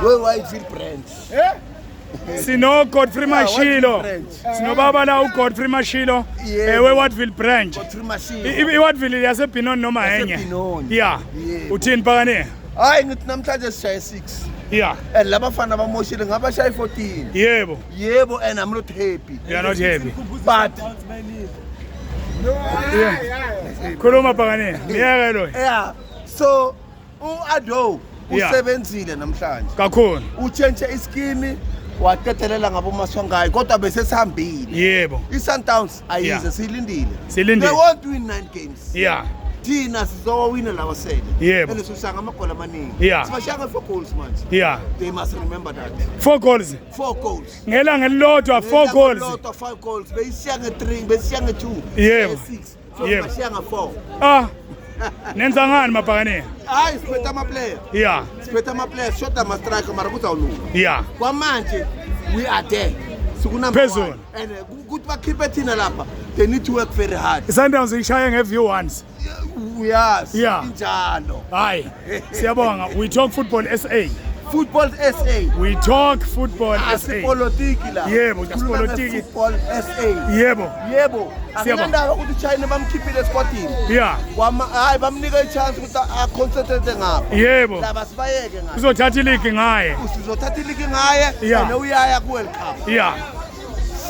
we Whitefield branch. Sino Godfrey Mashilo. Sino baba la uGodfrey Mashilo. We Wattville branch. I-Wattville yasebhinon noma enye. Yeah. Uthini phakane? Hayi ngithi namhlanje sishaya 6. Yeah. And labafana bamoshile ngabashaya 14. Yebo, and I'm not happy. You are not happy. But khuluma phakane. Ngiyeke lo. Yeah. So uAdo usebenzile namhlanje. Kakhulu. Uchenche iskimi waqethelela ngabo maswangayi kodwa bese sihambile. Yebo. iSundowns ayize silindile. Silindile. They won't win 9 games. Yeah. Thina sizowina lawa sele. Yebo. And sishanga amagoli amaningi. Yeah. Sibashanga 4 goals manje. Yeah. They must remember that. 4 goals. 4 goals. Ngelanga elilodwa 4 goals. Lot of 5 goals. Besiyanga 3, besiyanga 2. Yebo. 6. So Yebo. besiyanga 4. Ah. Nenza ngani maphakane? Hayi siphethe ama player. Yeah. Siphethe ama players short ama striker mara kuzawulunga. Yeah. Kwamanje we are there. Sikunamba. Phezulu. And ukuthi bakhiphe thina lapha. They need to work very hard. iSundowns ishaya ngeview once. Yes. Yeah. Injalo. Hayi. Siyabonga. We talk football SA. Football SA. We talk football SA. Politiki la. Yebo, politiki. Football SA. Yebo. Akunandaba ukuthi China bamkhiphile esquadini. Yeah. Hayi bamnika ichance ukuthi aconcentrate ngapha. Yebo. Laba sibayeke ngayo. Uzothatha iligi ngaye. Usizothatha iligi ngaye and uyaya ku World Cup. Yeah.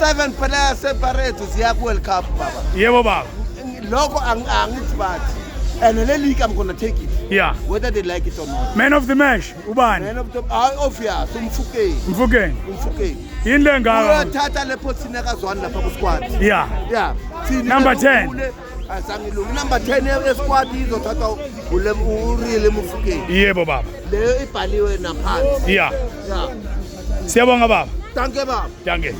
7 players separate ziya ku World Cup baba. Yebo baba. Lokho angithi bathi. And le league I'm going to take it. Yeah. Whether they like it or not. Man of the match ubani? Man of the obvious Mfukeni. Mfukeni. Yini lengaka? Uyathatha le position yakazwani lapha ku squad. Yeah. Yeah. Number 10. Asangilungi number 10 e squad izothatha uReal Mfukeni. Yebo baba. Le ibhaliwe naphansi. Yeah. Yeah. Siyabonga baba. Danke baba. Danke.